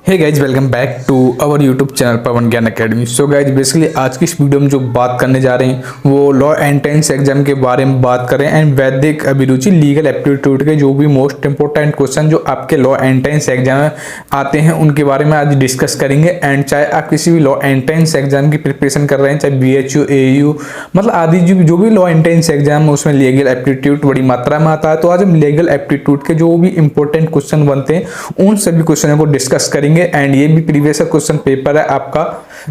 Hey guys, welcome back to our YouTube channel Pawan Gyan academy. So guys, basically आज की इस video में जो बात करने जा रहे हैं वो लॉ एंट्रेंस एग्जाम के बारे में बात करें एंड वैदिक अभिरुचि लीगल एप्टीट्यूड के जो भी मोस्ट इंपॉर्टेंट क्वेश्चन जो आपके लॉ एंट्रेंस एग्जाम में आते हैं उनके बारे में आज डिस्कस करेंगे। एंड चाहे आप किसी भी लॉ एंट्रेंस एग्जाम की प्रिपरेशन कर रहे हैं, चाहे BHU, AU मतलब आदि जो भी लॉ एंट्रेंस एग्जाम है उसमें लीगल एप्टीट्यूड बड़ी मात्रा में आता है। तो आज हम लीगल एप्टीट्यूड के जो भी इंपॉर्टेंट क्वेश्चन बनते हैं उन सभी क्वेश्चनों को डिस्कस करेंगे। एंड ये भी प्रीवियस क्वेश्चन पेपर है आपका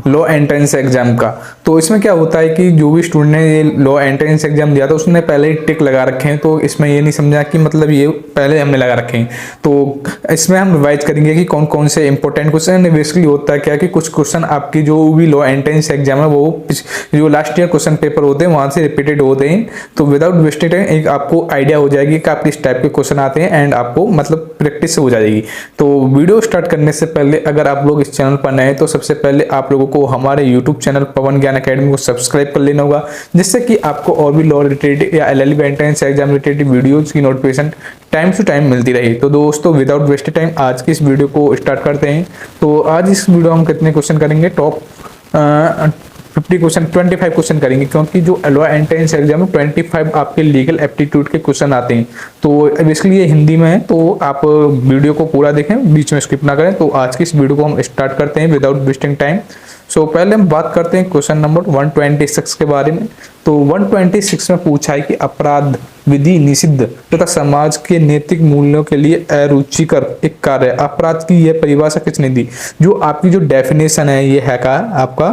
लॉ एंट्रेंस एग्जाम का। तो इसमें क्या होता है कि जो भी स्टूडेंट ने ये लॉ एंट्रेंस एग्जाम दिया था उसने पहले ही टिक लगा रखे हैं, तो इसमें ये नहीं समझा कि मतलब ये पहले हमने लगा रखे हैं। तो इसमें हम रिवाइज करेंगे कि कौन कौन से इंपॉर्टेंट क्वेश्चन। बेसिकली होता है क्या कि कुछ क्वेश्चन आपकी जो भी लॉ एंट्रेंस एग्जाम है वो जो लास्ट ईयर क्वेश्चन पेपर होते हैं वहां से रिपीटेड होते हैं। तो विदाउट वेस्टेड टाइम एक आपको आइडिया हो जाएगी कि आप किस टाइप के क्वेश्चन आते हैं एंड आपको मतलब प्रैक्टिस हो जाएगी। तो वीडियो स्टार्ट करने से पहले अगर आप लोग इस चैनल पर नए हैं तो सबसे पहले आप लोगों को हमारे YouTube channel Pawan Gyan academy को सब्सक्राइब कर लेना होगा, जिससे कि आपको और भी लॉ रिलेटेड या LLB entrance exam related videos की नोटिफिकेशन टाइम टू टाइम मिलती रही। तो दोस्तों विदाउट वेस्टेड टाइम आज की इस वीडियो को स्टार्ट करते हैं। तो आज इस वीडियो में हम कितने क्वेश्चन करेंगे? टॉप 50 क्वेश्चन, 25 क्वेश्चन करेंगे, क्योंकि जो लॉ एंट्रेंस एग्जाम में 25 आपके लीगल एप्टीट्यूड के क्वेश्चन आते हैं। तो बेसिकली ये हिंदी में है, तो आप वीडियो को पूरा देखें, बीच में स्किप ना करें। तो आज की इस वीडियो को हम स्टार्ट करते हैं विदाउट वेस्टिंग टाइम। सो पहले हम बात करते हैं क्वेश्चन नंबर 126 के बारे में। तो 126 में पूछा है कि अपराध विधि निषिद्ध तथा समाज के नैतिक मूल्यों के लिए अरुचिकर एक कार्य। अपराध की यह परिभाषा किसने दी? जो आपकी जो डेफिनेशन है ये है का आपका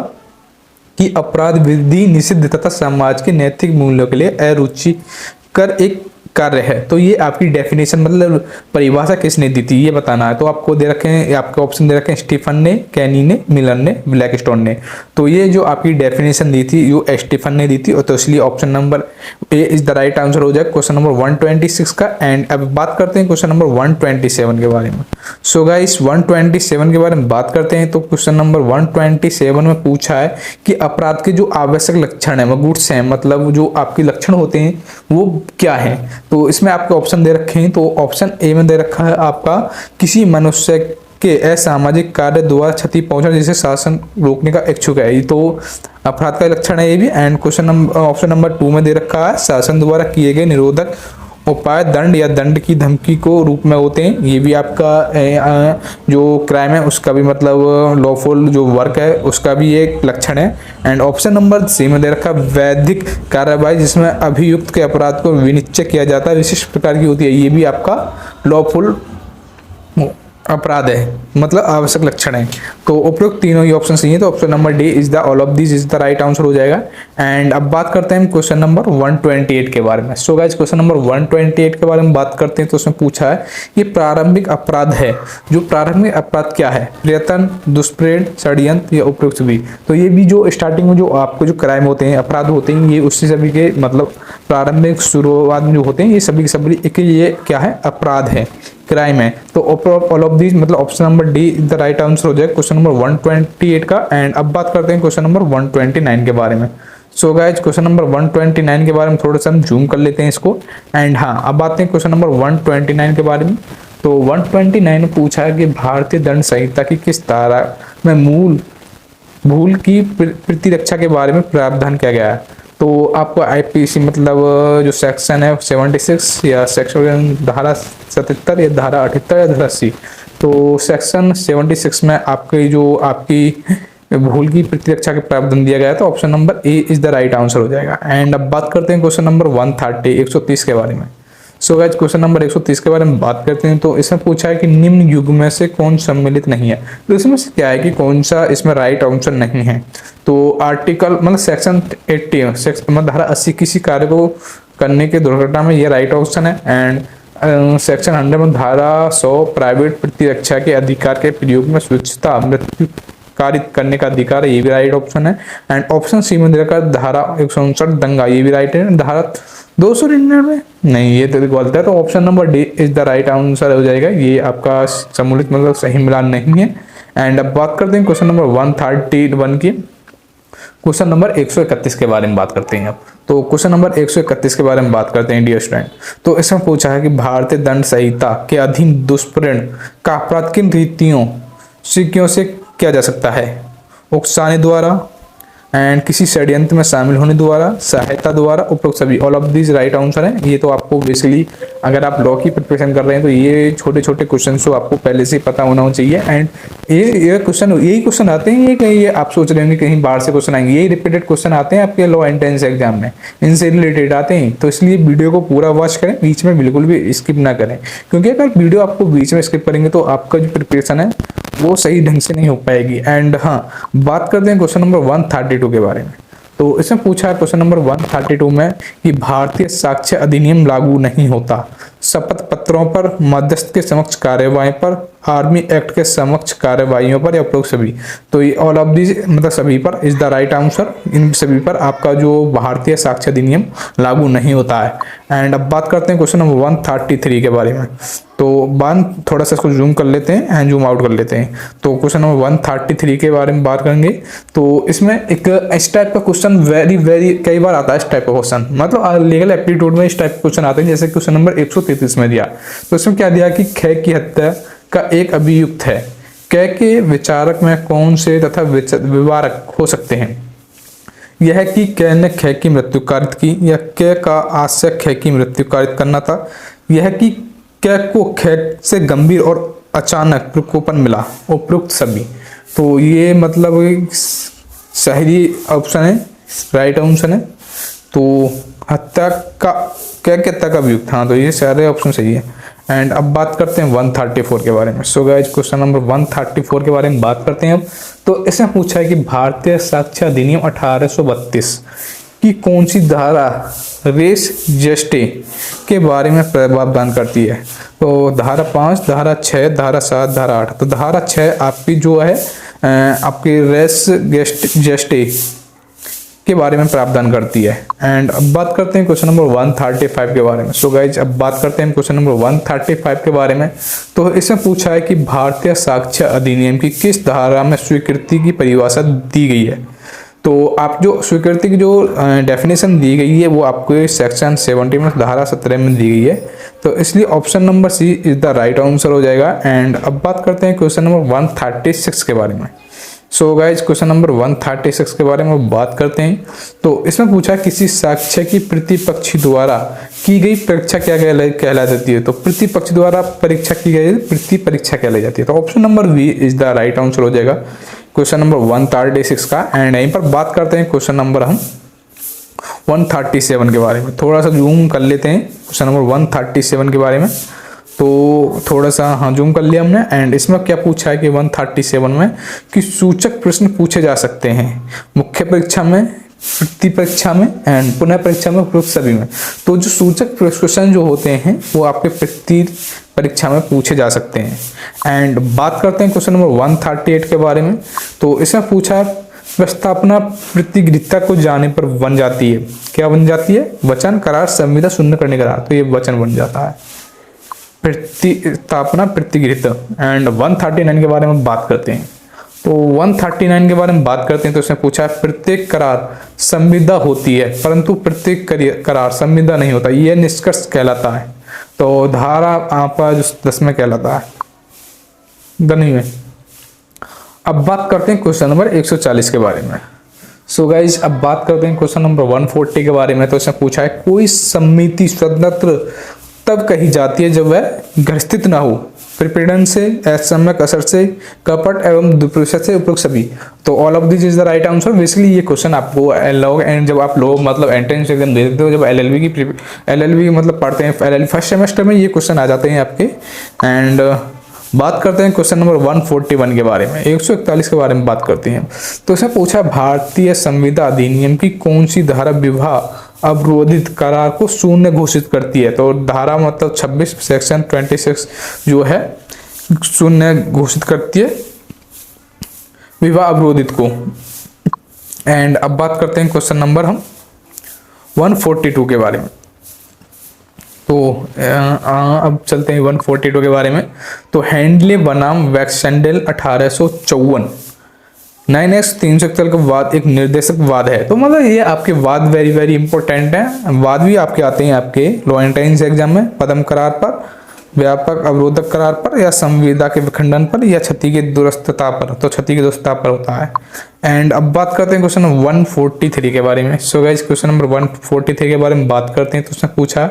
कि अपराध विधि निषिद्ध तथा समाज के नैतिक मूल्यों के लिए अरुचिकर एक कार्य है। तो ये आपकी डेफिनेशन मतलब परिभाषा किसने दी थी ये बताना है। तो आपको दे रखे हैं, आपके ऑप्शन दे रखे हैं स्टीफन ने, कैनी ने, मिलर ने, ब्लैकस्टोन ने। तो ये जो आपकी डेफिनेशन दी थी जो स्टीफन ने दी थी, और तो इसलिए option number A is the right answer हो जाए क्वेश्चन नंबर 126 का। एंड अब बात करते हैं क्वेश्चन नंबर 127 के बारे में। सो गाइस 127 के बारे में बात करते हैं। तो क्वेश्चन नंबर 127 में पूछा है कि अपराध के जो आवश्यक लक्षण है, गुड्स हैं, मतलब जो आपके लक्षण होते हैं वो क्या है। तो इसमें आपके ऑप्शन दे रखे हैं। तो ऑप्शन ए में दे रखा है आपका किसी मनुष्य के असामाजिक कार्य द्वारा क्षति पहुंचना जिसे शासन रोकने का इच्छुक है, तो अपराध का लक्षण है ये भी। And question number option number 2 में दे रखा है शासन द्वारा किए गए निरोधक उपाय दंड या दंड की धमकी को रूप में होते हैं। ये भी आपका जो क्राइम है उसका भी मतलब लॉफुल जो वर्क है उसका भी एक लक्षण है। एंड ऑप्शन नंबर सी में दे रखा वैधिक कार्रवाई जिसमें अभियुक्त के अपराध को विनिश्चय किया जाता है, विशिष्ट प्रकार की होती है। ये भी आपका लॉफुल अपराध है, मतलब आवश्यक लक्षण है। तो उपयुक्त तीनों ही ऑप्शन सही है। तो option number D is the all of this is the right answer हो जाएगा। एंड अब बात करते हैं क्वेश्चन नंबर 128 के बारे में। सो गाइस क्वेश्चन नंबर 128 के बारे में बात करते हैं। तो उसमें पूछा है ये प्रारंभिक अपराध है। जो प्रारंभिक अपराध क्या है? प्रयत्न, दुष्प्रेरण, षड्यंत्र या उपयुक्त भी। तो ये भी जो स्टार्टिंग में जो आपको जो क्राइम होते हैं, अपराध होते हैं, ये उससे सभी के मतलब प्रारंभिक शुरुआत में जो होते हैं ये सभी के सभी ये क्या है? अपराध है, क्राइम है। तो ऑल ऑफ दिस मतलब option number D the right answer हो जाए क्वेश्चन नंबर 128 का। एंड अब बात करते हैं क्वेश्चन नंबर 129 के बारे में। सो गाइस क्वेश्चन नंबर 129 के बारे में थोड़ा सा हम जूम कर लेते हैं इसको। एंड हाँ, अब आते हैं क्वेश्चन नंबर 129 के बारे में। तो 129 में पूछा है कि भारतीय दंड संहिता की किस धारा में मूल भूल की प्रतिरक्षा के बारे में प्रावधान किया गया है? तो आपको IPC मतलब जो सेक्शन है 76 या सेक्शन धारा 77 या धारा 78 या धारा 80। तो सेक्शन 76 में आपके जो आपकी भूल की प्रतिरक्षा के प्रावधान दिया गया है। तो option number A is the right answer हो जाएगा। एंड अब बात करते हैं क्वेश्चन नंबर 130 के बारे में। सो गाइस क्वेश्चन नंबर 130 के बारे में बात करते हैं। तो इसमें पूछा है कि निम्न युग में से कौन सम्मिलित नहीं है। तो इसमें से क्या है कि कौन सा इसमें राइट ऑप्शन नहीं है। तो आर्टिकल मतलब सेक्शन 80 मतलब धारा 80 किसी कार्य को करने के दुर्घटना में ये राइट ऑप्शन है। एंड सेक्शन 100 में धारा 100 प्राइवेट प्रतिरक्षा के अधिकार के प्रयोग में स्वच्छता मृत्यु कारित करने का अधिकार है, ये भी राइट ऑप्शन है। एंड ऑप्शन सी में देखा धारा 159 दंगा, ये भी राइट है। धारा 299 नहीं, ये तो गलत है। तो option number D is the right answer हो जाएगा। ये आपका सम्मिलित मतलब सही मिलान नहीं है। एंड अब बात करते हैं क्वेश्चन नंबर 131 की। क्वेश्चन नंबर 131 के बारे में बात करते हैं अब। तो क्वेश्चन नंबर 131 के बारे में बात करते हैं डियर स्टूडेंट। तो इसमें पूछा है कि भारतीय दंड संहिता के अधीन दुष्प्रेरण का अपराध किन रीतियों सिक्कियों से किया जा सकता है? उकसाने द्वारा, एंड किसी षड्यंत्र में शामिल होने द्वारा, सहायता द्वारा, उपरोक्त सभी। All of this right answer है। ये तो आपको बेसिकली अगर आप लॉ की प्रिपरेशन कर रहे हैं तो ये छोटे छोटे क्वेश्चन तो आपको पहले से पता होना चाहिए। एंड ये क्वेश्चन, यही क्वेश्चन आते हैं, ये कहीं ये आप सोच रहे होंगे कहीं बाहर से क्वेश्चन आएंगे, यही रिपीटेड क्वेश्चन आते हैं आपके लॉ एंट्रेंस एग्जाम में, इनसे रिलेटेड आते हैं। तो इसलिए वीडियो को पूरा वॉच करें, बीच में बिल्कुल भी स्किप ना करें, क्योंकि अगर वीडियो आपको बीच में स्किप करेंगे तो आपका जो प्रिपरेशन है वो सही ढंग से नहीं हो पाएगी। एंड हाँ, बात करते हैं क्वेश्चन नंबर 132 के बारे में। तो इसमें पूछा है क्वेश्चन नंबर 132 में कि भारतीय साक्ष्य अधिनियम लागू नहीं होता शपथ पत्रों पर, मध्यस्थ के समक्ष कार्यवाही पर, आर्मी एक्ट के समक्ष कार्यवाहियों पर, या उपरोक्त सभी। तो ये ऑल ऑफ दिस मतलब सभी पर इज द राइट आंसर। इन सभी पर आपका जो भारतीय साक्ष्य अधिनियम लागू नहीं होता है। एंड अब बात करते हैं क्वेश्चन नंबर 133 के बारे में। तो थोड़ा सा इसको जूम कर लेते हैं एंड जूम आउट कर लेते हैं। तो क्वेश्चन नंबर 133 के बारे में बात करेंगे। तो इसमें एक इस टाइप का क्वेश्चन वेरी कई बार आता है, इस टाइप का क्वेश्चन, मतलब लीगल एप्टीट्यूड में इस टाइप के क्वेश्चन आते हैं। जैसे क्वेश्चन नंबर 133 में दिया, तो इसमें क्या दिया कि खे की हत्या का एक अभियुक्त है, कै के विचारक में कौन से तथा विवारक हो सकते हैं? यह कि कै ने खे की मृत्यु कारित की, या कै का आशय खे की मृत्यु कारित करना था, यह कि कै को खे से गंभीर और अचानक प्रकोपन मिला, उपरोक्त सभी। तो ये मतलब सही ऑप्शन है, राइट ऑप्शन है। तो हत्या का क्या हत्या का अभियुक्त, हाँ, तो ये सारे ऑप्शन सही है। एंड अब बात करते हैं 134 के बारे में। सो गाइस, क्वेश्चन नंबर 134 के बारे में बात करते हैं अब। तो इसमें पूछा है कि भारतीय साक्ष्य अधिनियम 1832 की कौन सी धारा रेस जेस्टे के बारे में प्रावधान करती है? तो धारा 5, धारा 6, धारा 7, धारा 8। तो धारा 6 आपकी जो है आपकी रेस जेस्टे के बारे में प्रावधान करती है। एंड अब बात करते हैं क्वेश्चन नंबर 135 के बारे में। सो गाइज, अब बात करते हैं क्वेश्चन नंबर 135 के बारे में। तो इसमें पूछा है कि भारतीय साक्ष्य अधिनियम की किस धारा में स्वीकृति की परिभाषा दी गई है? तो आप जो स्वीकृति की जो डेफिनेशन दी गई है वो आपको सेक्शन 70 में धारा 17 में दी गई है। तो इसलिए option number C is the right answer हो जाएगा। एंड अब बात करते हैं क्वेश्चन नंबर 136 के बारे में। सो गाइज, क्वेश्चन नंबर 136 के बारे में बात करते हैं। तो इसमें पूछा किसी साक्ष्य की प्रतिपक्षी द्वारा की गई परीक्षा क्या कहला जाती है? तो प्रतिपक्ष द्वारा परीक्षा की गई प्रति परीक्षा कहलाई जाती है। तो option number B is the right answer हो जाएगा क्वेश्चन नंबर 136 का। एंड यहीं पर बात करते हैं क्वेश्चन नंबर हम 137 के बारे में। थोड़ा सा जूम कर लेते हैं क्वेश्चन नंबर 137 के बारे में। तो थोड़ा सा हाँ जूम कर लिया हमने। एंड इसमें क्या पूछा है कि 137 में कि सूचक प्रश्न पूछे जा सकते हैं मुख्य परीक्षा में, वृत्ति परीक्षा में एंड पुनः परीक्षा में, उपरोक्त सभी में। तो जो सूचक क्वेश्चन जो होते हैं वो आपके वृत्ति परीक्षा में पूछे जा सकते हैं। एंड बात करते हैं क्वेश्चन नंबर 138 के बारे में। तो इसमें पूछा प्रस्तावना प्रतिगृहता को जाने पर बन जाती है, क्या बन जाती है? वचन, करार, संविदा, शून्य करने करार। तो ये वचन बन जाता है, प्रतिस्थापना प्रतिगृहित। एंड 139 के बारे में बात करते हैं। तो 139 के बारे में बात करते हैं। तो इसमें पूछा है प्रत्येक करार संविदा होती है परंतु प्रत्येक करार संविदा नहीं होता, यह निष्कर्ष कहलाता है। तो धारा आपका जो 10 में कहलाता है गनी में। अब बात करते हैं क्वेश्चन नंबर 140 के बारे में। सो गाइज, अब बात करते हैं क्वेश्चन नंबर 140 के बारे में। तो इसमें पूछा है कोई समिति स्वतंत्र तब कही जाती है जब वह ग्रसित न हो प्रीपेडेंस से, असम्यक असर से, कपट एवं दुष्प्रचार से, उपरोक्त सभी। तो all of this is the right answer. Basically ये क्वेश्चन आपको लॉग एंड जब आप लोग मतलब एंट्रेंस एग्जाम दे देते हो, जब एलएलबी की मतलब पढ़ते हैं एलएलबी फर्स्ट सेमेस्टर में, ये क्वेश्चन आ जाते हैं आपके। एंड बात करते हैं क्वेश्चन नंबर 141 के बारे में, 141 के बारे में बात करते हैं। तो इसमें पूछा भारतीय संविदा अधिनियम की कौन सी धारा विवाह अवरोधित करार को शून्य घोषित करती है? तो धारा मतलब 26 सेक्शन 26 जो है शून्य घोषित करती है विवाह अवरोधित को। एंड अब बात करते हैं क्वेश्चन नंबर हम 142 के बारे में। तो अब चलते हैं 142 के बारे में। तो हैंडले बनाम वैक्सेंडेल 1854 9x 341 का वाद एक निर्देशक वाद है। तो मतलब ये आपके वाद वेरी इंपॉर्टेंट है। वाद भी आपके आते हैं आपके लॉ एंट्रेंस एग्जाम में पदम करार पर, व्यापक अवरोधक करार पर या संविदा के विखंडन पर या क्षति की दुरुस्तता पर। तो क्षति की दुरुस्तता पर होता है। एंड अब बात करते हैं क्वेश्चन 143 के बारे में। सो गाइस क्वेश्चन नंबर 143 के बारे में बात करते हैं। तो उसने पूछा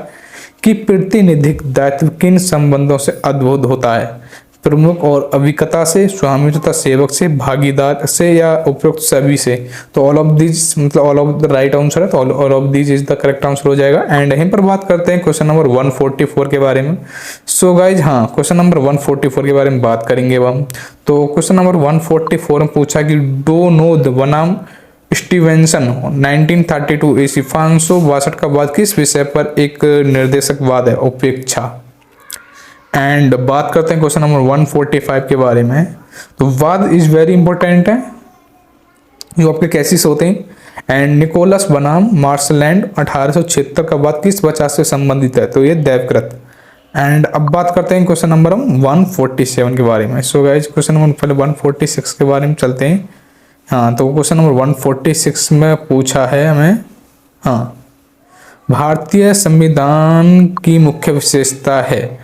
कि प्रतिनिधिक दायित्व किन संबंधों से उद्भूत होता है? प्रमुख और अविकता से, स्वामी तथा सेवक से, भागीदार से या उपयुक्त सभी से। तो ऑल ऑफ दीज मतलब all of the right answer है, तो all of these is the correct answer हो जाएगा। एंड यहीं पर बात करते हैं क्वेश्चन नंबर 144 के बारे में। सो गाइज हाँ, क्वेश्चन नंबर 144 के बारे में बात करेंगे अब हम। तो क्वेश्चन नंबर 144 में पूछा कि डोनोद बनाम स्टीवेंसन 1932 ईस्वी 562 का वाद किस विषय पर एक निर्देशक वाद है? उपेक्षा। एंड बात करते हैं क्वेश्चन नंबर 145 के बारे में। तो वाद इज वेरी इंपॉर्टेंट है, जो आपके कैसिस होते हैं। एंड निकोलस बनाम मार्शलैंड 1876 का वाद किस वजह से संबंधित है? तो ये दैवकृत। एंड अब बात करते हैं क्वेश्चन नंबर 147 के बारे में। सो गाइस क्वेश्चन नंबर पहले 146 के बारे में चलते हैं। हाँ, तो क्वेश्चन नंबर 146 में पूछा है हमें, हाँ, भारतीय संविधान की मुख्य विशेषता है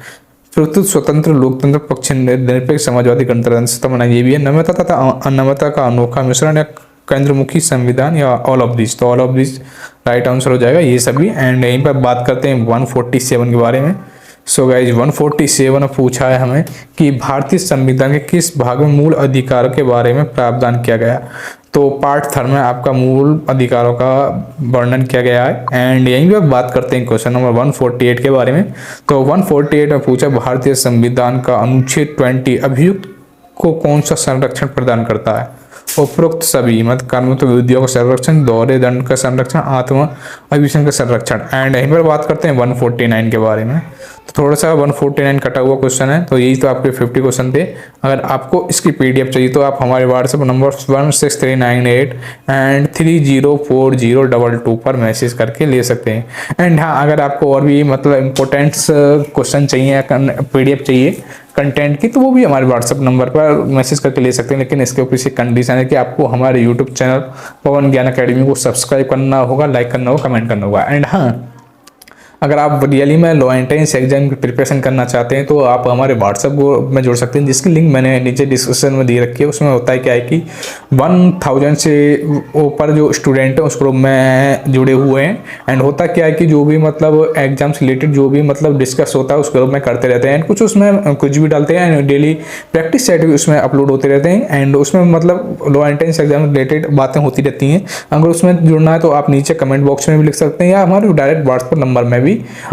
प्रस्तुत स्वतंत्र लोकतंत्र पक्ष निरपेक्ष समाजवादी गणतंत्र बनाई। ये भी है नम्रता तथा अनम्रता का अनोखा मिश्रण या केंद्रमुखी संविधान या ऑल ऑफ दिस। तो all of this right answer हो जाएगा ये सभी। एंड यहीं पर बात करते हैं 147 के बारे में। सो गाइज 147 में पूछा है हमें कि भारतीय संविधान के किस भाग में मूल अधिकारों के बारे में प्रावधान किया गया? तो पार्ट 3 में आपका मूल अधिकारों का वर्णन किया गया है। एंड यहीं पर बात करते हैं क्वेश्चन नंबर 148 के बारे में। तो 148 में पूछा भारतीय संविधान का अनुच्छेद 20 अभियुक्त को कौन सा संरक्षण प्रदान करता है? उपरोक्त सभी मत कानून तो विधियों का संरक्षण, दोहरे दंड का संरक्षण, आत्म अभिषण का संरक्षण। एंड यहीं पर बात करते हैं 149 के बारे में। तो थोड़ा सा 149 कटा हुआ क्वेश्चन है, तो यही तो आपके 50 क्वेश्चन थे। अगर आपको इसकी PDF चाहिए तो आप हमारे व्हाट्सएप नंबर 16398 एंड 304022 पर मैसेज करके ले सकते हैं। एंड हाँ, अगर आपको और भी मतलब इम्पोर्टेंट्स क्वेश्चन चाहिए, PDF चाहिए कंटेंट की, तो वो भी हमारे व्हाट्सएप नंबर पर मैसेज करके ले सकते हैं। लेकिन इसके ऊपर से कंडीशन है कि आपको हमारे YouTube channel Pawan Gyan academy को सब्सक्राइब करना होगा, लाइक करना होगा, कमेंट करना होगा। एंड हाँ, अगर आप रियली में लॉ एंट्रेंस एग्जाम की प्रिपरेशन करना चाहते हैं तो आप हमारे व्हाट्सएप ग्रुप में जुड़ सकते हैं, जिसकी लिंक मैंने नीचे डिस्क्रिप्शन में दे रखी है। उसमें होता है क्या है कि 1000 से ऊपर जो स्टूडेंट हैं उस ग्रुप में जुड़े हुए हैं। एंड होता क्या है कि जो भी मतलब एग्जाम से रिलेटेड जो भी मतलब डिस्कस होता है उस ग्रुप में करते रहते हैं। एंड कुछ उसमें कुछ भी डालते हैं, एंड डेली प्रैक्टिस सेट भी उसमें अपलोड होते रहते हैं। एंड उसमें मतलब लॉ एंट्रेंस एग्जाम रिलेटेड बातें होती रहती हैं। अगर उसमें जुड़ना है तो आप नीचे कमेंट बॉक्स में भी लिख सकते हैं, या हमारे डायरेक्ट व्हाट्सएप नंबर में भी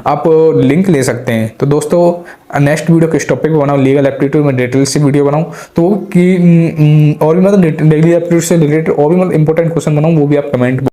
आप लिंक ले सकते हैं। तो दोस्तों नेक्स्ट वीडियो किस टॉपिक पे बनाऊं, लीगल एप्टीट्यूड में डिटेल से वीडियो बनाऊं तो कि और भी मतलब डेली एप्टीट्यूड से रिलेटेड और भी मतलब इंपॉर्टेंट क्वेश्चन बनाऊं, वो भी आप कमेंट